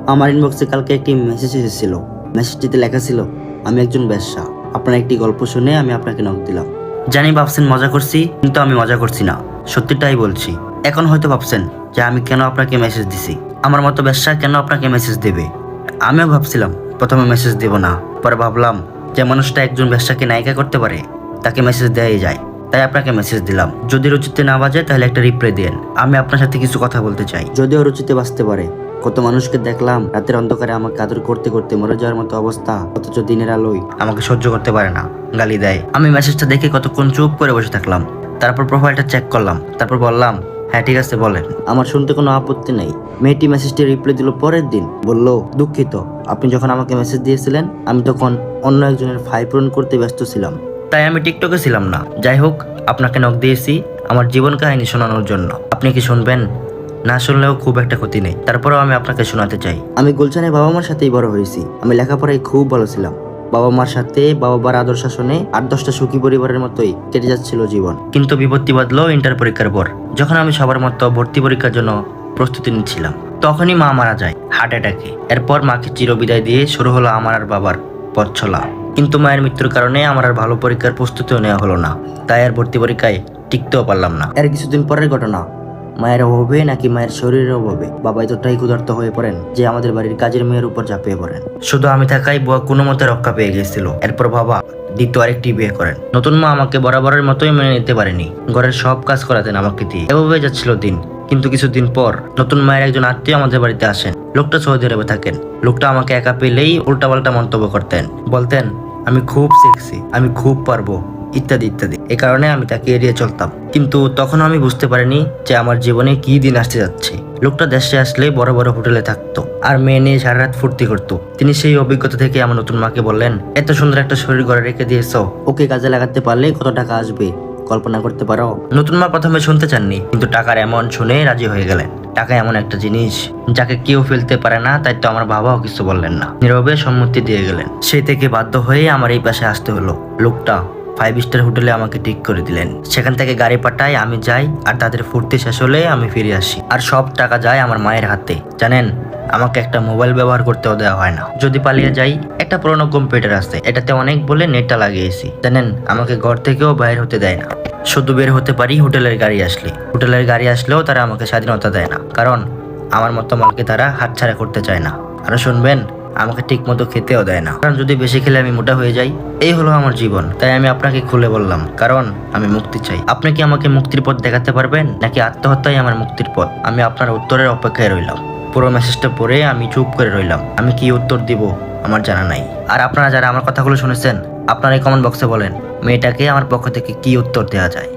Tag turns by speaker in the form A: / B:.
A: আমার ইনবক্সে কালকে একটি মেসেজ এসেছিল। মেসেজটিতে লেখা ছিল, আমি একজন বেশ্যা, আপনার একটি গল্প শুনে আমি আপনাকে নক দিলাম। জানি ভাবছেন মজা করছি, কিন্তু আমি মজা করছি না, সত্যিটাই বলছি। এখন হয়তো ভাবছেন যে আমি কেন আপনাকে মেসেজ দিছি, আমার মতো বেশ্যা কেন আপনাকে মেসেজ দেবে। আমিও ভাবছিলাম প্রথমে মেসেজ দেব না, পরে ভাবলাম যে মানুষটা একজন বেশ্যাকে নায়িকা করতে পারে, তাকে মেসেজ দেওয়াই যায়, তাই আপনাকে মেসেজ দিলাম। যদি রুচিতে না বাজে তাহলে একটা রিপ্লাই দেন, আমি আপনার সাথে কিছু কথা বলতে চাই। যদিও রুচিতে বাজতে পারে। কত মানুষকে দেখলাম রাতের অন্ধকারে আমাকে আদর করতে করতে মরে যাওয়ার মতো অবস্থা, অথচ দিনের আলোয় আমাকে সহ্য করতে পারে না, গালি দেয়। আমি মেসেজটা দেখে কতক্ষণ চুপ করে বসে থাকলাম, তারপর প্রোফাইলটা চেক করলাম, তারপর বললাম, হ্যাঁ ঠিক আছে বলেন। আমার শুনতে কোনো আপত্তি নেই। মেয়েটি মেসেজটি রিপ্লাই দিল পরের দিন, বলল, দুঃখিত, আপনি যখন আমাকে মেসেজ দিয়েছিলেন আমি তখন অন্য একজনের ফাইল পূরণ করতে ব্যস্ত ছিলাম, তাই আমি টিকটকে ছিলাম না। যাই হোক, আপনাকে নক দিয়েছি আমার জীবন কাহিনী শোনানোর জন্য। আপনি কি শুনবেন? না শুনলেও খুব একটা ক্ষতি নেই, তারপরেও আমি আপনাকে শোনাতে চাই। আমি গুলশানের বাবা মার সাথেই বড় হয়েছি। আমি লেখাপড়ায় খুব ভালো ছিলাম। বাবা মার সাথে বাবা মার আদর শাসনে 8-10টা সুখী পরিবারের মতোই কেটে যাচ্ছিল জীবন। কিন্তু বিপত্তি বাঁধলো ইন্টার পরীক্ষার পর। যখন আমি সবার মতো ভর্তি পরীক্ষার জন্য প্রস্তুতি নিচ্ছিলাম, তখনই মা মারা যায় হার্ট অ্যাটাকে। এরপর মাকে চিরবিদায় দিয়ে শুরু হলো আমার আর বাবার পথ চলা। কিন্তু মায়ের মৃত্যুর কারণে আমার আর ভালো পরীক্ষার প্রস্তুতিও নেওয়া হলো না, তাই আর ভর্তি পরীক্ষায় টিকতেও পারলাম না। এর কিছুদিন পরের ঘটনা। মায়ের অভাবে নাকি মায়ের শরীরের অভাবে বাবা এতটাই ক্ষুধার্ত হয়ে পড়েন যে আমাদের বাড়ির কাজের মেয়ের উপর ঝাঁপিয়ে পড়েন। শুধু আমি থাকাই বুয়া কোনো মতে রক্ষা পেয়ে গেছিল। এরপর বাবা দ্বিতীয় আরেকটি বিয়ে করেন। নতুন মা আমাকে বরাবরের মতোই মেনে নিতে পারেনি, ঘরের সব কাজ করাতেন আমাকে দিয়ে। এভাবে যাচ্ছিল দিন। কিন্তু কিছুদিন পর নতুন মায়ের একজন আত্মীয় আমাদের বাড়িতে আসেন। লোকটা সৌদি আরবে থাকেন। লোকটা আমাকে একা পেলেই উল্টাপাল্টা মন্তব্য করতেন, বলতেন আমি খুব সেক্সি, আমি খুব পারবো, ইত্যাদি ইত্যাদি। এ কারণে আমি তাকে এড়িয়ে চলতাম। কিন্তু তখন আমি বুঝতে পারিনি যে আমার জীবনে কি দিন আসতে যাচ্ছে। লোকটা দেশে আসলে বড় বড় হোটেলে থাকতো আর মেয়ে নিয়ে সারা রাত ফুর্তি করতো। তিনি সেই অভিজ্ঞতা থেকে আমার নতুন মাকে বললেন, এত সুন্দর একটা শরীর ঘরে রেখে দিয়েছ, ওকে কাজে লাগাতে পারলে কত টাকা আসবে কল্পনা করতে পারো? নতুন মা প্রথমে শুনতে চাননি, কিন্তু টাকার অ্যামাউন্ট শুনে রাজি হয়ে গেলেন। টাকা এমন একটা জিনিস যাকে কেউ ফেলতে পারে না, তাই তো আমার বাবাও কিছু বললেন না, নীরবে সম্মতি দিয়ে গেলেন। সেই থেকে বাধ্য হয়ে আমার এই পাশে আসতে হলো। লোকটা 5 স্টার হোটেলে আমাকে ঠিক করে দিলেন। সেখান থেকে গাড়ি পাঠায়, আমি যাই, আর তাদের ফুর্তি শেষ হলে আমি ফিরে আসি। আর সব টাকা যায় আমার মায়ের হাতে। জানেন, আমাকে একটা মোবাইল ব্যবহার করতেও দেওয়া হয় না। যদি পালিয়ে যাই, একটা পুরোনো কম্পিউটার আছে, এটাতে অনেক বলে নেটটা লাগিয়েছি। জানেন, আমাকে ঘর থেকেও বাইরে হতে দেয় না। শুধু বের হতে পারি হোটেলের গাড়ি আসলে। হোটেলের গাড়ি আসলেও তারা আমাকে স্বাধীনতা দেয় না, কারণ আমার মতো মালকে তারা হাতছাড়া করতে চায় না। আরো শুনবেন, আমাকে ঠিক মতো খেতেও দেয় না, কারণ যদি বেশি খেলে আমি মোটা হয়ে যাই। এই হলো আমার জীবন, তাই আমি আপনাকে খুলে বললাম, কারণ আমি মুক্তি চাই। আপনি কি আমাকে মুক্তির পথ দেখাতে পারবেন, নাকি আত্মহত্যাই আমার মুক্তির পথ? আমি আপনার উত্তরের অপেক্ষায় রইলাম। পুরো মেসেজটা পড়ে আমি চুপ করে রইলাম। আমি কি উত্তর দিব আমার জানা নাই। আর আপনারা যারা আমার কথাগুলো শুনেছেন, আপনারা এই কমেন্ট বক্সে বলেন মেয়েটাকে আমার পক্ষ থেকে কি উত্তর দেওয়া যায়।